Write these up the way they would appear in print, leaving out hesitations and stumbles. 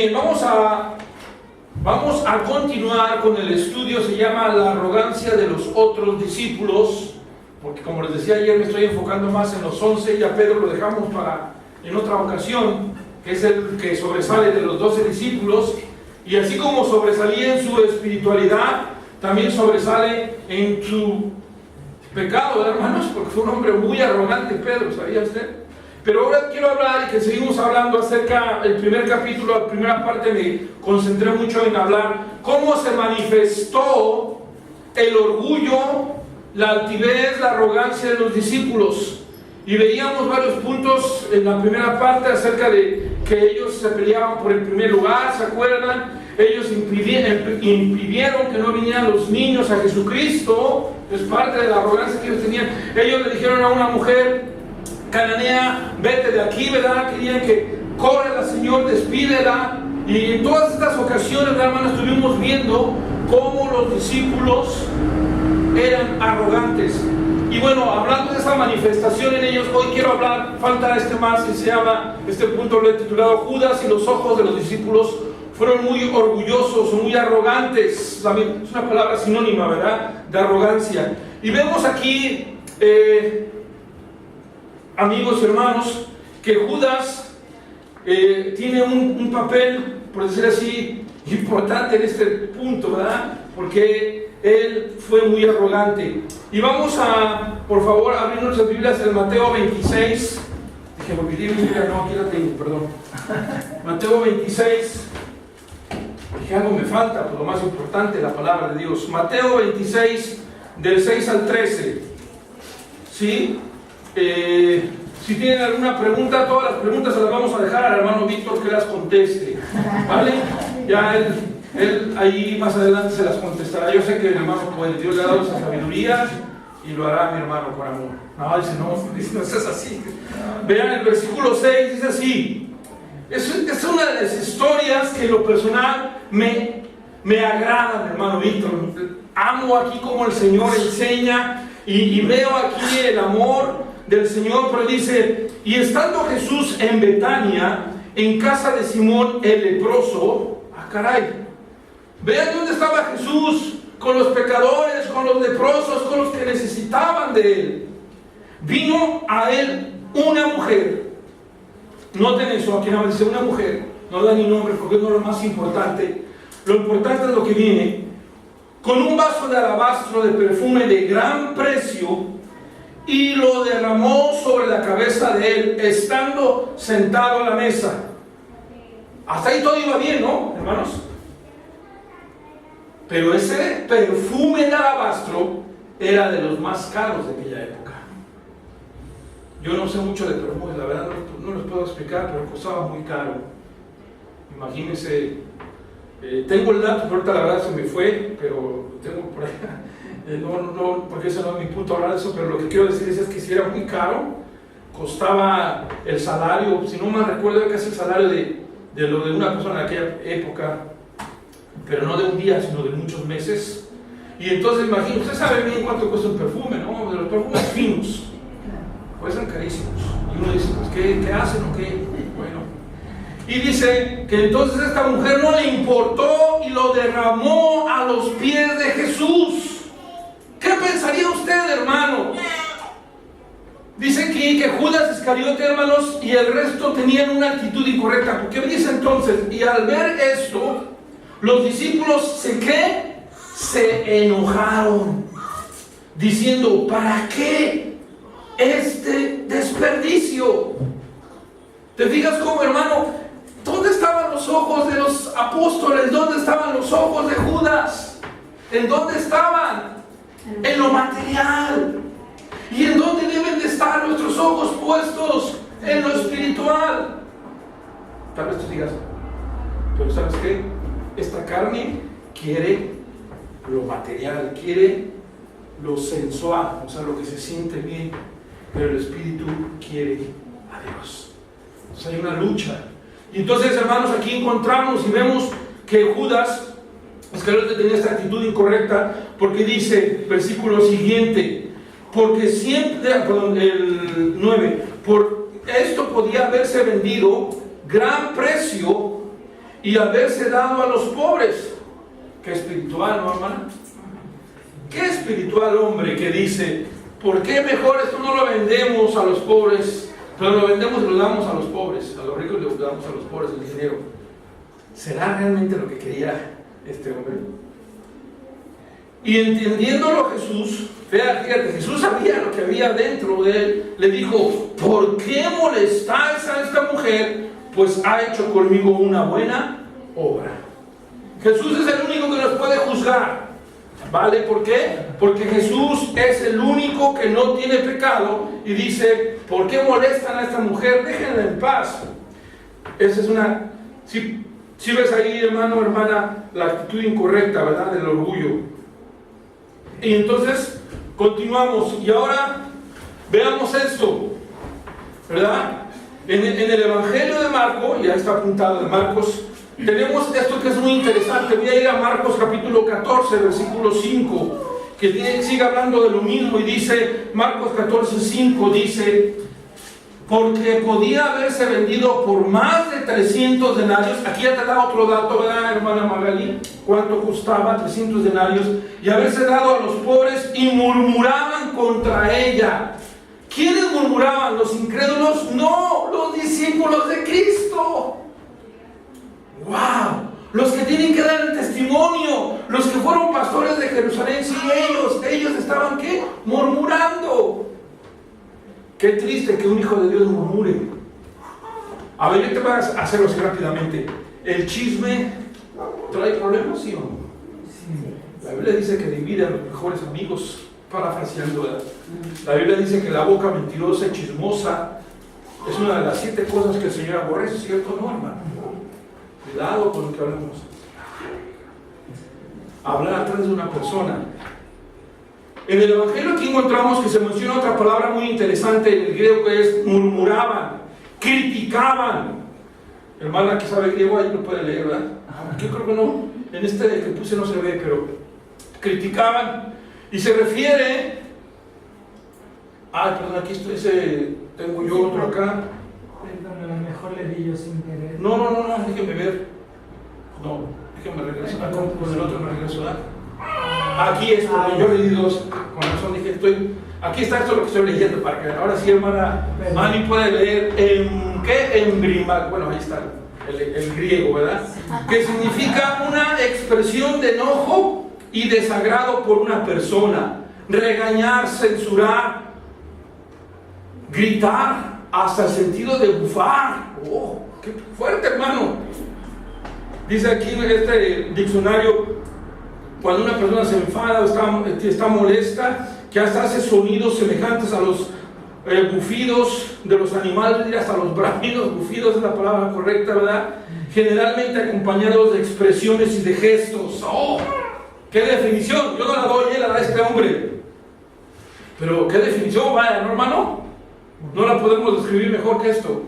Bien, vamos a continuar con el estudio. Se llama La arrogancia de los otros discípulos, porque como les decía ayer, me estoy enfocando más en los 11, y a Pedro lo dejamos para en otra ocasión, que es el que sobresale de los 12 discípulos, y así como sobresalía en su espiritualidad, también sobresale en su pecado, hermanos, porque fue un hombre muy arrogante, Pedro, ¿sabía usted? Pero ahora quiero hablar, y que seguimos hablando acerca del primer capítulo. La primera parte me concentré mucho en hablar cómo se manifestó el orgullo, la altivez, la arrogancia de los discípulos. Y veíamos varios puntos en la primera parte acerca de que ellos se peleaban por el primer lugar, ¿se acuerdan? Ellos impidieron que no vinieran los niños a Jesucristo. Es parte de la arrogancia que ellos tenían. Ellos le dijeron a una mujer cananea: vete de aquí, ¿verdad? Querían que córrela, Señor, despídela. Y en todas estas ocasiones, hermanos, estuvimos viendo cómo los discípulos eran arrogantes. Y bueno, hablando de esa manifestación en ellos, hoy quiero hablar, falta este más, que se llama, este punto lo he titulado Judas y los ojos de los discípulos fueron muy orgullosos o muy arrogantes. Es una palabra sinónima, ¿verdad?, de arrogancia. Y vemos aquí, amigos, hermanos, que Judas tiene un papel, por decir así, importante en este punto, ¿verdad? Porque él fue muy arrogante. Y vamos a, por favor, abrir nuestras Biblias en Mateo 26. Dije, lo pedí mi Biblia, no, aquí la tengo, perdón. Mateo 26. Dije, algo me falta, pues lo más importante, la palabra de Dios. Mateo 26, del 6 al 13. ¿Sí? Si tienen alguna pregunta, todas las preguntas se las vamos a dejar al hermano Víctor que las conteste, ¿vale? Ya él ahí más adelante se las contestará. Yo sé que el hermano, pues Dios le ha dado esa sabiduría y lo hará mi hermano con amor. No, dice, no es así. Vean el versículo 6, dice así. Es una de las historias que en lo personal me agradan, hermano Víctor. Amo aquí como el Señor enseña y veo aquí el amor del Señor. Pero dice: y estando Jesús en Betania, en casa de Simón el leproso. Caray, vean dónde estaba Jesús, con los pecadores, con los leprosos, con los que necesitaban de él. Vino a él una mujer. Noten eso, aquí no dice una mujer, no da ni nombre porque no es lo más importante. Lo importante es lo que viene. Con un vaso de alabastro de perfume de gran precio, y lo derramó sobre la cabeza de él, estando sentado a la mesa. Hasta ahí todo iba bien, ¿no, hermanos? Pero ese perfume de alabastro era de los más caros de aquella época. Yo no sé mucho de perfumes, la verdad no les puedo explicar, pero costaba muy caro. Imagínense, tengo el dato, pero ahorita la verdad se me fue, pero tengo por ahí. No, porque ese no es mi punto hablar de eso, pero lo que quiero decir es que si era muy caro, costaba el salario, si no mal recuerdo, casi el salario de lo de una persona en aquella época, pero no de un día, sino de muchos meses. Y entonces imagínense, usted sabe bien cuánto cuesta un perfume, ¿no? De los perfumes finos, cuestan carísimos. Y uno dice, pues, ¿qué hacen o qué? Bueno. Y dice que entonces esta mujer no le importó y lo derramó a los pies de Jesús. ¿Qué pensaría usted, hermano? Dice aquí que Judas Iscariote, hermanos, y el resto tenían una actitud incorrecta. ¿Por qué dice entonces? Y al ver esto, los discípulos se enojaron, diciendo: ¿para qué este desperdicio? ¿Te fijas cómo, hermano? ¿Dónde estaban los ojos de los apóstoles? ¿Dónde estaban los ojos de Judas? ¿En dónde estaban? En lo material. ¿Y en dónde deben de estar nuestros ojos puestos? En lo espiritual. Tal vez tú digas, pero ¿sabes qué? Esta carne quiere lo material, quiere lo sensual, o sea, lo que se siente bien, pero el espíritu quiere a Dios. Entonces hay una lucha. Y entonces, hermanos, aquí encontramos y vemos que Judas Iscariote tenía esta actitud incorrecta, porque dice, versículo siguiente, porque siempre, el 9, por esto podía haberse vendido gran precio y haberse dado a los pobres. Qué espiritual, ¿no, hermana? Qué espiritual hombre que dice, ¿por qué mejor esto no lo vendemos a los pobres? Pero lo vendemos y lo damos a los pobres, a los ricos le damos a los pobres el dinero. ¿Será realmente lo que quería este hombre? Y entendiéndolo Jesús, fíjate, Jesús sabía lo que había dentro de él, le dijo, ¿por qué molestáis a esta mujer? Pues ha hecho conmigo una buena obra. Jesús es el único que nos puede juzgar, ¿vale? ¿Por qué? Porque Jesús es el único que no tiene pecado y dice, ¿por qué molestan a esta mujer? Déjenla en paz. Esa es una... Si ves ahí, hermano, hermana, la actitud incorrecta, ¿verdad? Del orgullo. Y entonces, continuamos. Y ahora, veamos esto, ¿verdad? En el Evangelio de Marcos, ya está apuntado en Marcos, tenemos esto que es muy interesante. Voy a ir a Marcos capítulo 14, versículo 5, que sigue hablando de lo mismo y dice, Marcos 14, 5, dice, porque podía haberse vendido por más de 300 denarios. Aquí ya te da otro dato, ¿verdad, hermana Magali? ¿Cuánto costaba? 300 denarios. Y haberse dado a los pobres, y murmuraban contra ella. ¿Quiénes murmuraban? ¿Los incrédulos? No, los discípulos de Cristo. ¡Wow! Los que tienen que dar el testimonio, los que fueron pastores de Jerusalén, sí, ellos estaban, ¿qué? Murmurando. Qué triste que un hijo de Dios murmure. A ver, yo te voy a hacerlo así rápidamente. ¿El chisme trae problemas, sí o no? Sí. La Biblia dice que divide a los mejores amigos, parafraseando, ¿verdad? La Biblia dice que la boca mentirosa y chismosa es una de las 7 cosas que el Señor aborrece, ¿cierto? No, hermano. Cuidado con lo que hablamos. Hablar atrás de una persona. En el Evangelio aquí encontramos que se menciona otra palabra muy interesante en el griego, que es murmuraban, criticaban. Hermana que sabe griego, ahí lo puede leer, ¿verdad? Yo creo que no, en este que puse no se ve, pero criticaban. Y se refiere, perdón, aquí estoy, tengo yo otro acá. Perdón, a lo mejor le di yo sin querer. No, déjeme ver. No, déjeme regresar. Con el otro me regreso, ¿verdad? Aquí es porque yo leí 2, con razón dije, aquí está esto lo que estoy leyendo, para que ahora sí, hermana Mani puede leer en Brima, bueno, ahí está el griego, ¿verdad? Que significa una expresión de enojo y desagrado por una persona, regañar, censurar, gritar, hasta el sentido de bufar. ¡Oh, qué fuerte, hermano! Dice aquí en este diccionario, cuando una persona se enfada o está molesta, que hasta hace sonidos semejantes a los bufidos de los animales, hasta los bramidos, bufidos es la palabra correcta, ¿verdad? Generalmente acompañados de expresiones y de gestos. ¡Oh! ¡Qué definición! Yo no la doy, la da este hombre. Pero ¿qué definición? Vaya, ¿no, hermano? No la podemos describir mejor que esto.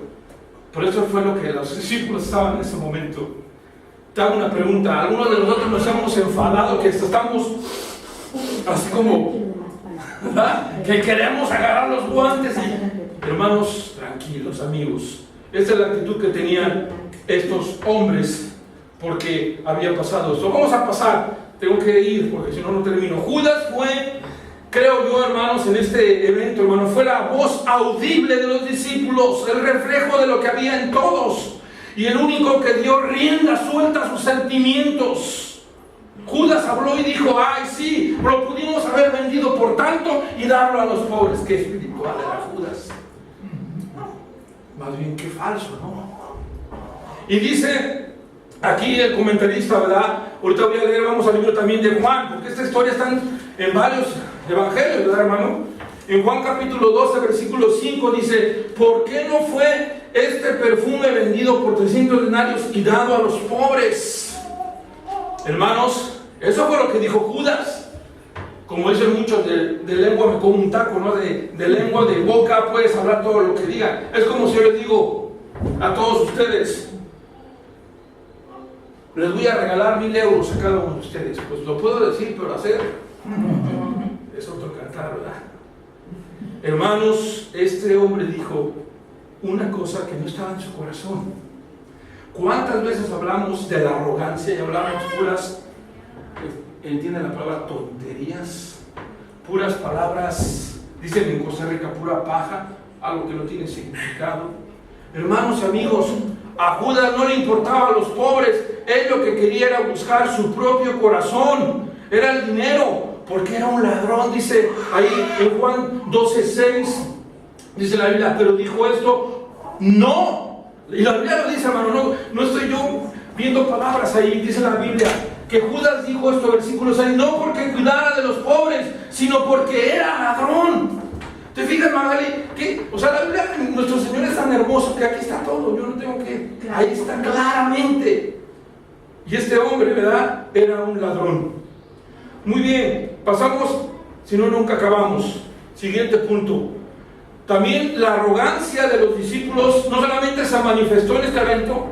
Por eso fue lo que los discípulos estaban en ese momento. Te hago una pregunta. ¿Algunos de nosotros nos hemos enfadado que estamos así como, ¿verdad? Que queremos agarrar los guantes y, hermanos, tranquilos, amigos? Esta es la actitud que tenían estos hombres porque había pasado esto. Vamos a pasar, tengo que ir porque si no, no termino. Judas fue, creo yo, hermanos, en este evento, hermano, fue la voz audible de los discípulos, el reflejo de lo que había en todos. Y el único que dio rienda suelta a sus sentimientos. Judas habló y dijo, ay sí, lo pudimos haber vendido por tanto y darlo a los pobres. Qué espiritual era Judas. Más bien qué falso, ¿no? Y dice aquí el comentarista, ¿verdad? Ahorita voy a leer, vamos al libro también de Juan, porque esta historia está en varios evangelios, ¿verdad, hermano? En Juan capítulo 12, versículo 5 dice, ¿por qué no fue este perfume vendido por 300 denarios y dado a los pobres? Hermanos, eso fue lo que dijo Judas. Como dicen muchos, de lengua me como un taco, ¿no? De lengua, de boca puedes hablar todo lo que diga. Es como si yo les digo a todos ustedes, les voy a regalar 1,000 euros a cada uno de ustedes. Pues lo puedo decir, pero hacer es otro cantar, ¿verdad? Hermanos, este hombre dijo una cosa que no estaba en su corazón. ¿Cuántas veces hablamos de la arrogancia y hablamos puras, entienden la palabra tonterías? Puras palabras, dicen en Costa Rica, pura paja, algo que no tiene significado. Hermanos y amigos, a Judas no le importaba a los pobres, él lo que quería era buscar su propio corazón, era el dinero, porque era un ladrón, dice ahí en Juan 12:6, dice la Biblia, pero dijo esto, no, y la Biblia lo dice, hermano, no estoy yo viendo palabras ahí, dice la Biblia, que Judas dijo esto, versículo 6, no porque cuidara de los pobres, sino porque era ladrón. ¿Te fijas, Magali? Que, o sea, la Biblia, nuestro Señor es tan hermoso que aquí está todo, yo no tengo que, ahí está claramente. Y este hombre, ¿verdad? Era un ladrón. Muy bien, pasamos, si no, nunca acabamos. Siguiente punto. También la arrogancia de los discípulos no solamente se manifestó en este evento,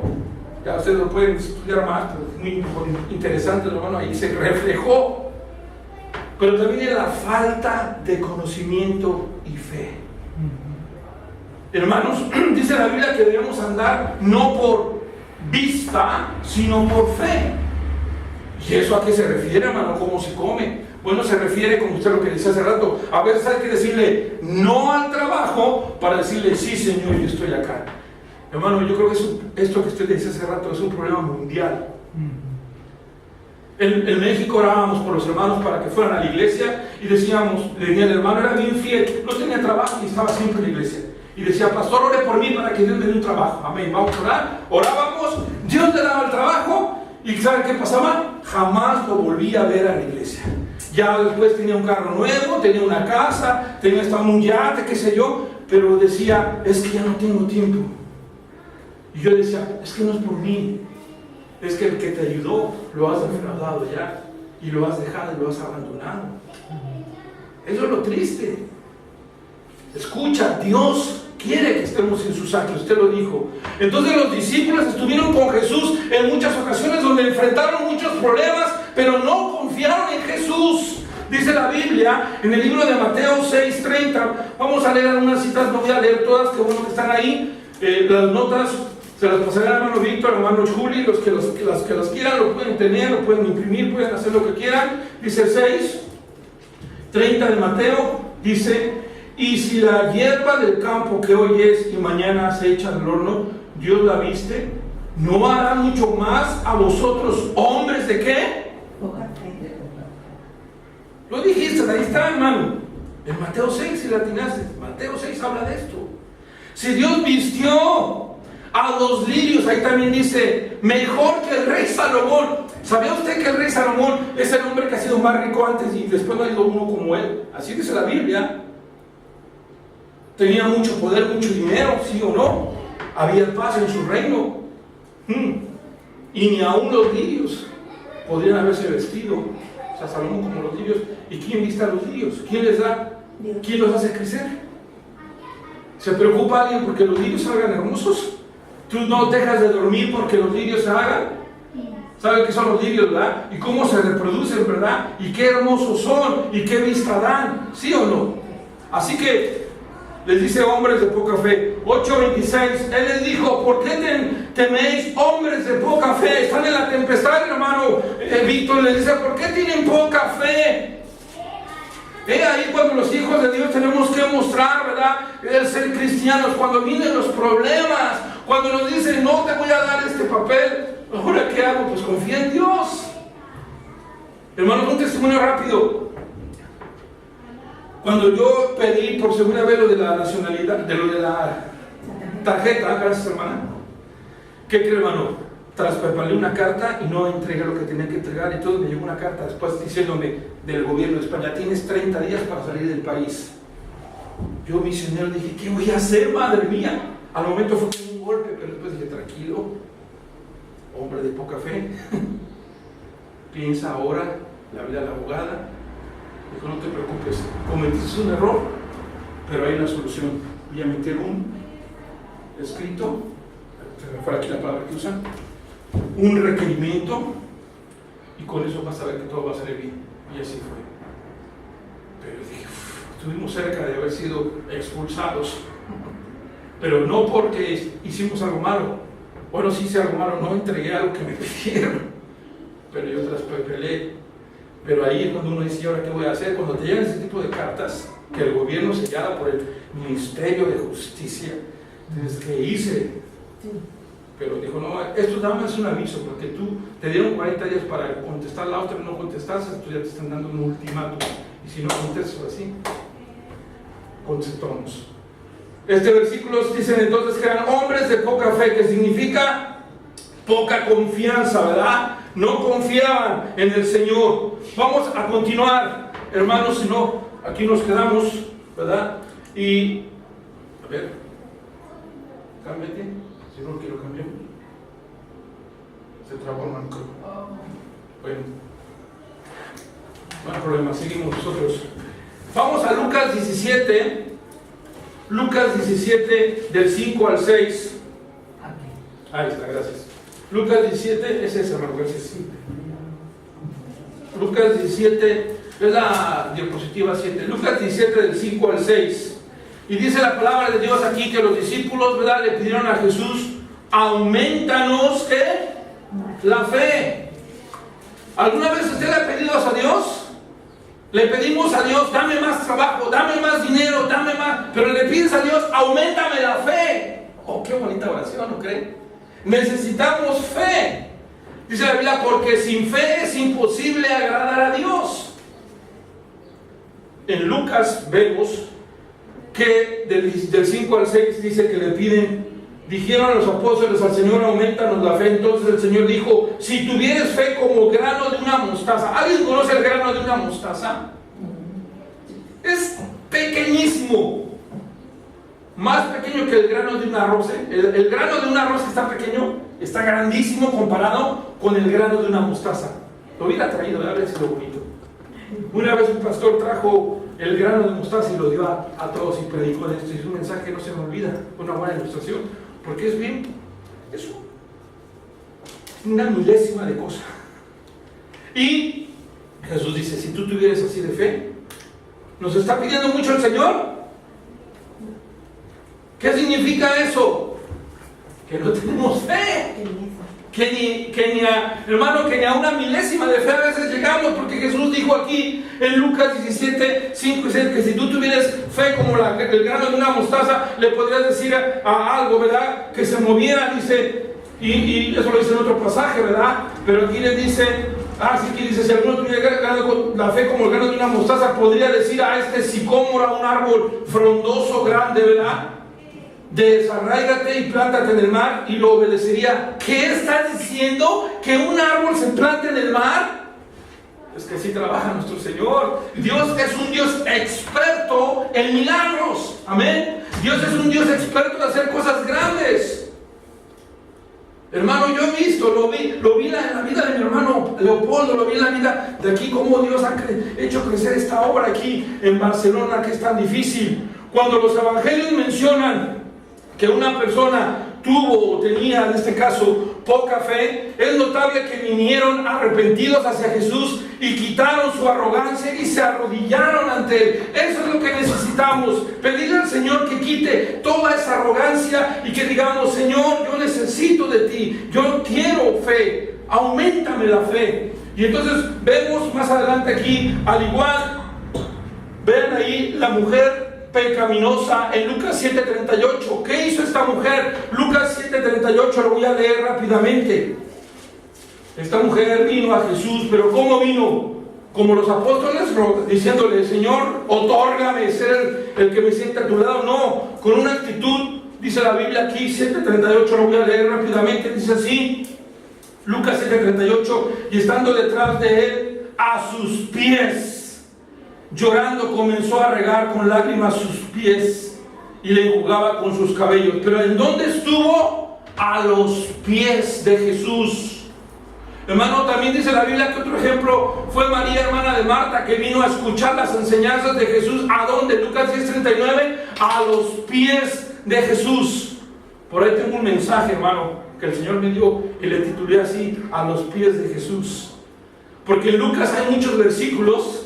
ya ustedes lo pueden estudiar más, pero es muy interesante, hermano, ahí se reflejó, pero también en la falta de conocimiento y fe. Hermanos, dice la Biblia que debemos andar no por vista, sino por fe. ¿Y eso a qué se refiere, hermano? ¿Cómo se come? Bueno, se refiere, como usted lo que decía hace rato, a veces hay que decirle no al trabajo para decirle sí, Señor, yo estoy acá. Hermano, yo creo que esto que usted decía hace rato es un problema mundial. En México orábamos por los hermanos para que fueran a la iglesia y decíamos, el hermano era bien fiel, no tenía trabajo y estaba siempre en la iglesia. Y decía, pastor, ore por mí para que Dios me dé un trabajo. Amén, vamos a orar, orábamos, Dios le daba el trabajo y ¿saben qué pasaba? Jamás lo volví a ver a la iglesia. Ya después tenía un carro nuevo, tenía una casa, estaba un yate, qué sé yo, pero decía, es que ya no tengo tiempo. Y yo decía, es que no es por mí, es que el que te ayudó lo has defraudado ya, y lo has dejado y lo has abandonado. Eso es lo triste. Escucha, Dios quiere que estemos en sus actos, usted lo dijo. Entonces los discípulos estuvieron con Jesús en muchas ocasiones donde enfrentaron muchos problemas, pero no confiaron en Jesús. Dice la Biblia en el libro de Mateo 6:30, vamos a leer algunas citas, no voy a leer todas, que bueno que están ahí, las notas se las pasaré al hermano Víctor, al hermano Juli, los que las quieran lo pueden tener, lo pueden imprimir, pueden hacer lo que quieran. Dice 6:30 de Mateo, dice, y si la hierba del campo que hoy es y mañana se echa del horno, Dios la viste, ¿no hará mucho más a vosotros, hombres de qué? Poca fe. Lo dijiste, ahí está, hermano. En Mateo 6, si la atinaste, Mateo 6 habla de esto. Si Dios vistió a los lirios, ahí también dice, mejor que el rey Salomón. ¿Sabía usted que el rey Salomón es el hombre que ha sido más rico antes y después no ha ido uno como él? Así dice la Biblia. Tenía mucho poder, mucho dinero, sí o no. Había paz en su reino. Y ni aún los lirios podrían haberse vestido. O sea, Salomón como los lirios. ¿Y quién viste a los lirios? ¿Quién les da? Dios. ¿Quién los hace crecer? ¿Se preocupa alguien porque los lirios salgan hermosos? ¿Tú no dejas de dormir porque los lirios se hagan? ¿Saben qué son los lirios, verdad? ¿Y cómo se reproducen, verdad? ¿Y qué hermosos son? ¿Y qué vista dan? ¿Sí o no? Así que les dice hombres de poca fe. 8:26, Él les dijo, ¿por qué teméis hombres de poca fe? Están en la tempestad, hermano Víctor, les dice, ¿por qué tienen poca fe? Ahí cuando los hijos de Dios tenemos que mostrar, ¿verdad? El ser cristianos, cuando vienen los problemas, cuando nos dicen, no te voy a dar este papel, ¿ahora qué hago? Pues confía en Dios. Hermanos, un testimonio rápido. Cuando yo pedí por segunda vez lo de la nacionalidad, de lo de la tarjeta, gracias hermana, ¿qué cree, hermano? Traspapelé una carta y no entregué lo que tenía que entregar, y todo me llegó una carta después diciéndome del gobierno de España, tienes 30 días para salir del país. Yo, misionero, dije, ¿qué voy a hacer, madre mía? Al momento fue como un golpe, pero después dije, tranquilo, hombre de poca fe, piensa ahora, la vida de la abogada. Dijo, no te preocupes, cometiste un error, pero hay una solución. Voy a meter un escrito, se me fue aquí la palabra que usan, un requerimiento, y con eso vas a ver que todo va a salir bien. Y así fue. Pero dije, estuvimos cerca de haber sido expulsados, pero no porque hicimos algo malo, Bueno, sí hice algo malo, no entregué algo que me pidieron, pero yo traspapelé. Pero ahí es cuando uno dice, ¿y ahora qué voy a hacer? Cuando te llegan ese tipo de cartas, que el gobierno sellada por el Ministerio de Justicia, entonces, ¿qué hice? Pero dijo, no, esto nada más es un aviso, porque tú te dieron 40 días para contestar la otra, no contestaste, tú ya te están dando un ultimátum, y si no contestas así, contestamos. Este versículo dicen entonces que eran hombres de poca fe, que significa poca confianza, ¿verdad? No confiaban en el Señor. Vamos a continuar, hermanos, si no, aquí nos quedamos, ¿verdad? Y, a ver, cámbiate, si no quiero cambiar. Se trabó el manco. Bueno, no hay problema, seguimos nosotros. Vamos a Lucas 17. Lucas 17, del 5 al 6. Ahí está, gracias. Lucas 17, es ese, hermano, gracias. Lucas 17, es la diapositiva 7. Lucas 17, del 5 al 6. Y dice la palabra de Dios aquí que los discípulos, ¿verdad?, le pidieron a Jesús, aumentanos, ¿qué? La fe. ¿Alguna vez usted le ha pedido a Dios? Le pedimos a Dios, dame más trabajo, dame más dinero, dame más. Pero le pides a Dios, auméntame la fe. Oh, qué bonita oración, ¿no cree? Necesitamos fe. Dice la Biblia, porque sin fe es imposible agradar a Dios. En Lucas vemos que del 5 al 6 dice que le piden, dijeron los apóstoles al Señor, aumentanos la fe. Entonces el Señor dijo, si tuvieres fe como grano de una mostaza. ¿Alguien conoce el grano de una mostaza? Es pequeñísimo, más pequeño que el grano de un arroz. El grano de un arroz que está pequeño, está grandísimo comparado con el grano de una mostaza. Lo hubiera traído, a ver si lo bonito. Una vez un pastor trajo el grano de mostaza y lo dio a todos y predicó de esto. Y es un mensaje que no se me olvida, una buena ilustración, porque es bien, es una milésima de cosa. Y Jesús dice, si tú tuvieras así de fe, ¿nos está pidiendo mucho el Señor? ¿Qué significa eso? Que no tenemos fe. Hermano, que ni a una milésima de fe a veces llegamos, porque Jesús dijo aquí en Lucas 17, 5 y 6, que si tú tuvieras fe como el grano de una mostaza, le podrías decir a algo, ¿verdad?, que se moviera, dice, y eso lo dice en otro pasaje, ¿verdad? Pero aquí le dice, sí que dice, si alguno tuviera la fe como el grano de una mostaza, podría decir a este sicómoro, a un árbol frondoso, grande, ¿verdad?, desarráigate y plántate en el mar, y lo obedecería. ¿Qué estás diciendo? ¿Que un árbol se plante en el mar? Es que así trabaja nuestro Señor. Dios es un Dios experto en milagros. Amén. Dios es un Dios experto en hacer cosas grandes. Hermano, yo he visto, lo vi en la vida de mi hermano Leopoldo, lo vi en la vida de aquí, cómo Dios ha hecho crecer esta obra aquí en Barcelona, que es tan difícil. Cuando los evangelios mencionan que una persona tuvo o tenía, en este caso, poca fe, es notable que vinieron arrepentidos hacia Jesús y quitaron su arrogancia y se arrodillaron ante Él. Eso es lo que necesitamos, pedirle al Señor que quite toda esa arrogancia y que digamos, Señor, yo necesito de ti, yo quiero fe, auméntame la fe. Y entonces vemos más adelante aquí, al igual, vean ahí la mujer pecaminosa en Lucas 7:38. ¿Qué hizo esta mujer? Lucas 7:38, lo voy a leer rápidamente. Esta mujer vino a Jesús, pero ¿cómo vino? Como los apóstoles, diciéndole, Señor, otórgame ser el que me sienta a tu lado. No, con una actitud, dice la Biblia aquí, 7:38, lo voy a leer rápidamente, dice así, Lucas 7:38, y estando detrás de él, a sus pies, llorando, comenzó a regar con lágrimas sus pies y le enjugaba con sus cabellos. Pero ¿en dónde estuvo? A los pies de Jesús. Hermano, también dice la Biblia que otro ejemplo fue María, hermana de Marta, que vino a escuchar las enseñanzas de Jesús. ¿A dónde? Lucas 10:39, a los pies de Jesús. Por ahí tengo un mensaje, hermano, que el Señor me dio y le titulé así, a los pies de Jesús. Porque en Lucas hay muchos versículos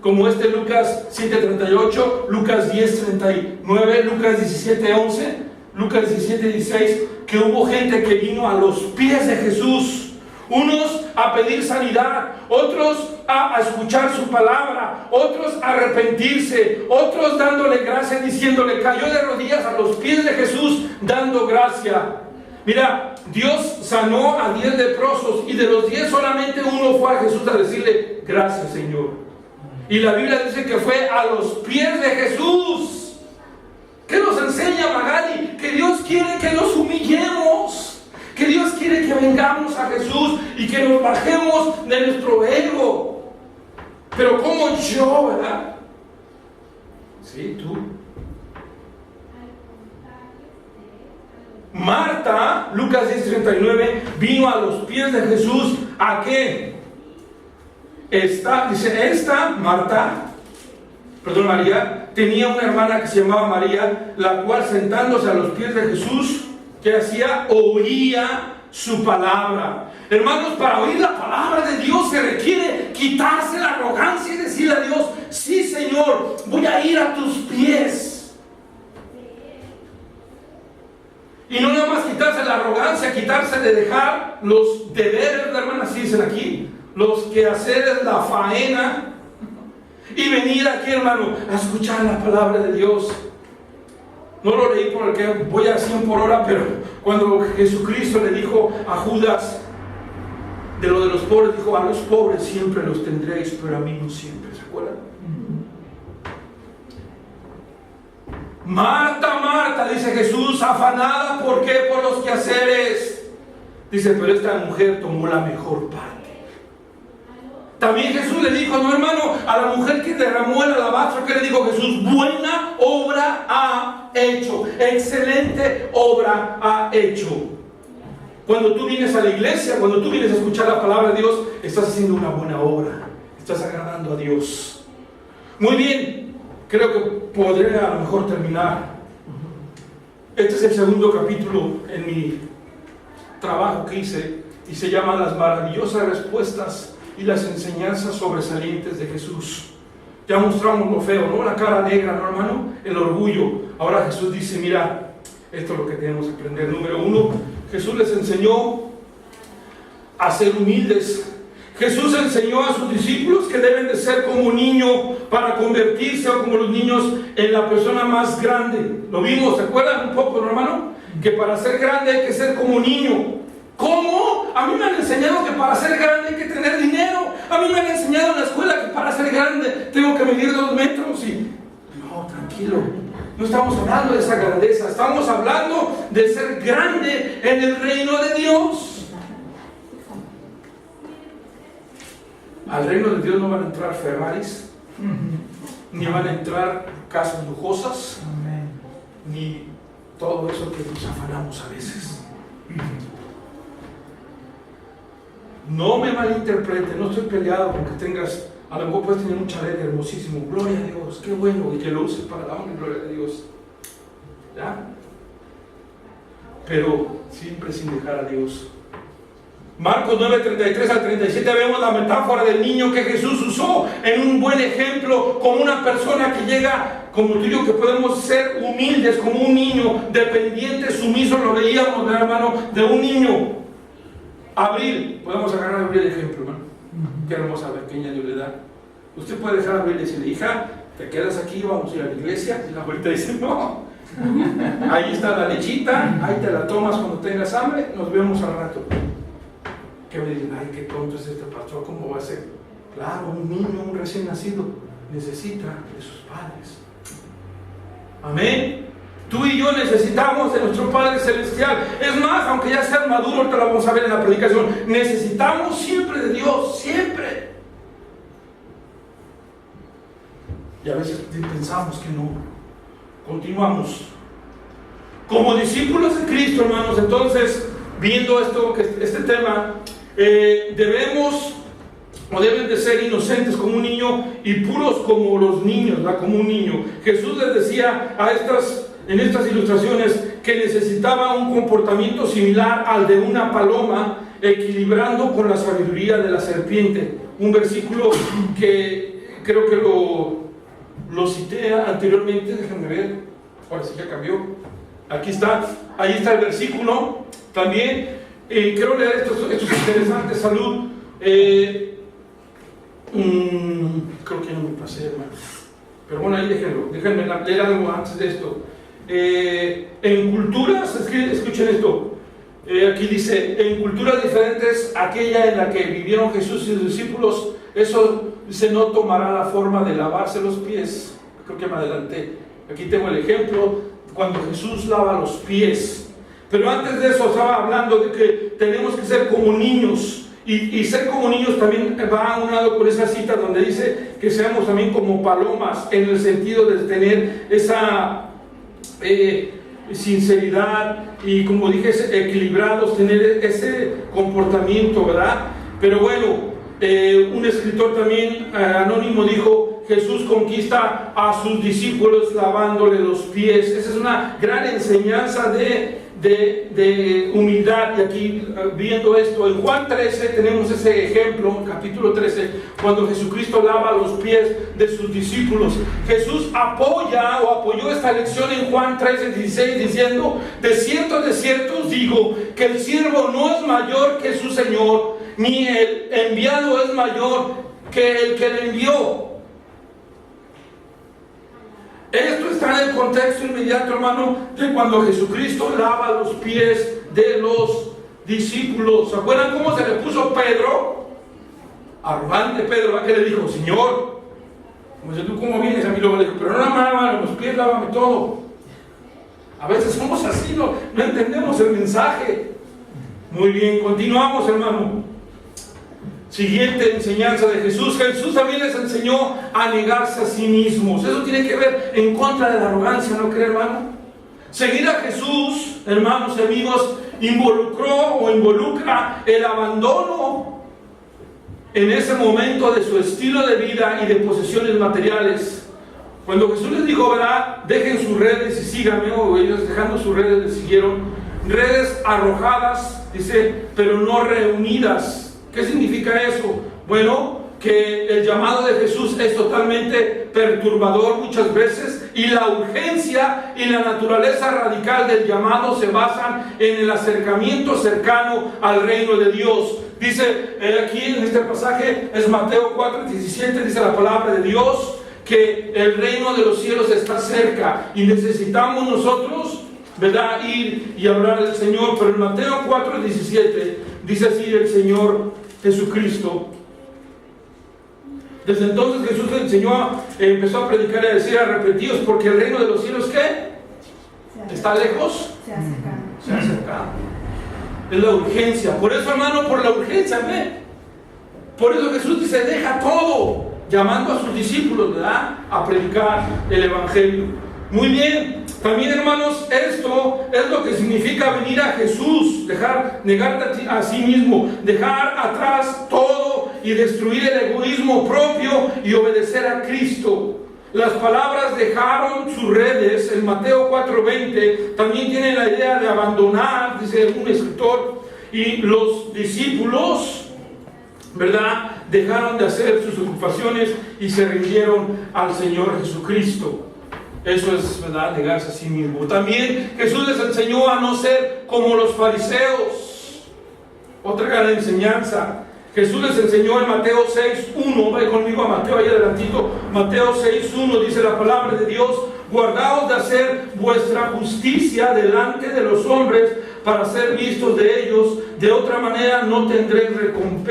como Lucas 7:38, Lucas 10:39, Lucas 17:11, Lucas 17:16, que hubo gente que vino a los pies de Jesús. Unos a pedir sanidad, otros a escuchar su palabra, otros a arrepentirse, otros dándole gracias, diciéndole, cayó de rodillas a los pies de Jesús dando gracia. Mira, Dios sanó a 10 leprosos y de los 10 solamente uno fue a Jesús a decirle, gracias Señor. Y la Biblia dice que fue a los pies de Jesús. ¿Qué nos enseña Magali? Que Dios quiere que nos humillemos. Que Dios quiere que vengamos a Jesús y que nos bajemos de nuestro ego. Pero como yo, ¿verdad? Sí, tú. Marta, Lucas 10:39, vino a los pies de Jesús. ¿A qué? María, tenía una hermana que se llamaba María, la cual sentándose a los pies de Jesús, ¿qué hacía? Oía su palabra. Hermanos, para oír la palabra de Dios se requiere quitarse la arrogancia y decirle a Dios, sí Señor, voy a ir a tus pies. Y no nada más quitarse la arrogancia, quitarse de dejar los deberes, la hermana, así dicen aquí, los quehaceres, la faena, y venir aquí, hermano, a escuchar la palabra de Dios. No lo leí porque voy a 100 por hora, pero cuando Jesucristo le dijo a Judas de lo de los pobres, dijo, a los pobres siempre los tendréis, pero a mí no siempre, ¿se acuerdan? Marta, Marta, dice Jesús, afanada, ¿por qué? Por los quehaceres. Dice, pero esta mujer tomó la mejor parte. También Jesús le dijo, no hermano, a la mujer que derramó el alabastro, ¿qué le dijo Jesús? Buena obra ha hecho, excelente obra ha hecho. Cuando tú vienes a la iglesia, cuando tú vienes a escuchar la palabra de Dios, estás haciendo una buena obra, estás agradando a Dios. Muy bien, creo que podré a lo mejor terminar. Este es el segundo capítulo en mi trabajo que hice y se llama Las maravillosas respuestas y las enseñanzas sobresalientes de Jesús. Ya mostramos lo feo, ¿no? La cara negra, ¿no, hermano? El orgullo. Ahora Jesús dice, mira, esto es lo que tenemos que aprender. Número 1, Jesús les enseñó a ser humildes. Jesús enseñó a sus discípulos que deben de ser como un niño para convertirse, o como los niños, en la persona más grande. Lo vimos, ¿se acuerdan un poco, ¿no, hermano? Que para ser grande hay que ser como un niño. ¿Cómo? A mí me han enseñado que para ser grande hay que tener dinero. A mí me han enseñado en la escuela que para ser grande tengo que medir 2 metros y... No, tranquilo. No estamos hablando de esa grandeza. Estamos hablando de ser grande en el reino de Dios. Al reino de Dios no van a entrar Ferraris, ni van a entrar casas lujosas, ni todo eso que nos afanamos a veces. No me malinterprete, no estoy peleado con que tengas, a lo mejor puedes tener un chalet hermosísimo, gloria a Dios, qué bueno, y que lo uses para la honra y gloria de Dios, ¿ya? Pero siempre sin dejar a Dios. Marcos 9:33 al 37 vemos la metáfora del niño que Jesús usó en un buen ejemplo, como una persona que llega, como tú y yo, que podemos ser humildes, como un niño, dependiente, sumiso. Lo veíamos, hermano, de un niño. Abril, podemos agarrar a Abril de ejemplo, hermano. Qué hermosa pequeña de edad. Usted puede dejar a Abril y decirle, hija, te quedas aquí, vamos a ir a la iglesia. Y la abuelita dice, no, ahí está la lechita, ahí te la tomas cuando tengas hambre, nos vemos al rato. Que me dicen, ay, qué tonto es este pastor, ¿cómo va a ser? Claro, un niño, un recién nacido, necesita de sus padres. Amén. Tú y yo necesitamos de nuestro Padre Celestial. Es más, aunque ya seas maduro, ahorita lo vamos a ver en la predicación, necesitamos siempre de Dios, siempre. Y a veces pensamos que no. Continuamos. Como discípulos de Cristo, hermanos, entonces, viendo este tema, debemos o deben de ser inocentes como un niño y puros como los niños, ¿verdad? Como un niño. Jesús les decía en estas ilustraciones que necesitaba un comportamiento similar al de una paloma, equilibrando con la sabiduría de la serpiente. Un versículo que creo que lo cité anteriormente, déjenme ver, ahora sí ya cambió. Aquí está, ahí está el versículo también. Quiero leer estos interesantes. Salud. Creo que no me pasé, hermano. Pero bueno, ahí déjenme leer algo antes de esto. En culturas, escuchen esto. Aquí dice, en culturas diferentes, aquella en la que vivieron Jesús y sus discípulos, eso dice, no tomará la forma de lavarse los pies. Creo que me adelanté. Aquí tengo el ejemplo, cuando Jesús lava los pies. Pero antes de eso estaba hablando de que tenemos que ser como niños. Y ser como niños también va aunado con esa cita donde dice que seamos también como palomas, en el sentido de tener esa sinceridad y, como dije, equilibrados, tener ese comportamiento, ¿verdad? Pero bueno, un escritor también anónimo dijo: Jesús conquista a sus discípulos lavándole los pies. Esa es una gran enseñanza de humildad. Y aquí, viendo esto, en Juan 13 tenemos ese ejemplo, capítulo 13, cuando Jesucristo lava los pies de sus discípulos. Jesús apoyó esta lección en Juan 13, 16, diciendo: de cierto os digo, que el siervo no es mayor que su Señor, ni el enviado es mayor que el que le envió. Esto está en el contexto inmediato, hermano, de cuando Jesucristo lava los pies de los discípulos. ¿Se acuerdan cómo se le puso Pedro? Arrogante Pedro, ¿verdad? Que le dijo: Señor, como si tú, ¿cómo vienes a mí? Luego le dijo: pero no nada más los pies, lávame todo. A veces somos así, no entendemos el mensaje. Muy bien, continuamos, hermano. Siguiente enseñanza de Jesús. Jesús también les enseñó a negarse a sí mismos. Eso tiene que ver en contra de la arrogancia, ¿no cree, hermano? Seguir a Jesús, hermanos y amigos, involucra el abandono en ese momento de su estilo de vida y de posesiones materiales. Cuando Jesús les dijo, ¿verdad?, dejen sus redes y síganme, o ellos dejando sus redes les siguieron. Redes arrojadas, dice, pero no reunidas. ¿Qué significa eso? Bueno, que el llamado de Jesús es totalmente perturbador muchas veces, y la urgencia y la naturaleza radical del llamado se basan en el acercamiento cercano al reino de Dios. Dice aquí en este pasaje, es Mateo 4:17, dice la palabra de Dios, que el reino de los cielos está cerca y necesitamos nosotros, ¿verdad?, ir y hablar del Señor. Pero en Mateo 4:17 dice así el Señor Jesucristo: desde entonces Jesús le enseñó, empezó a predicar y a decir: arrepentidos, porque el reino de los cielos, ¿qué? ¿Está lejos? Se ha acercado. Se ha acercado. Es la urgencia. Por eso, hermano, por la urgencia, ¿ve? Por eso Jesús dice: deja todo, llamando a sus discípulos, ¿verdad?, a predicar el Evangelio. Muy bien. También, hermanos, esto es lo que significa venir a Jesús: negarte a sí mismo, dejar atrás todo y destruir el egoísmo propio y obedecer a Cristo. Las palabras dejaron sus redes en Mateo 4:20 también tienen la idea de abandonar, dice un escritor, y los discípulos, ¿verdad?, dejaron de hacer sus ocupaciones y se rindieron al Señor Jesucristo. Eso es, ¿verdad?, negarse a sí mismo. También Jesús les enseñó a no ser como los fariseos. Otra gran enseñanza. Jesús les enseñó en Mateo 6:1. Vaya conmigo a Mateo, ahí adelantito. Mateo 6:1 dice la palabra de Dios: guardaos de hacer vuestra justicia delante de los hombres para ser vistos de ellos. De otra manera no tendréis recompensa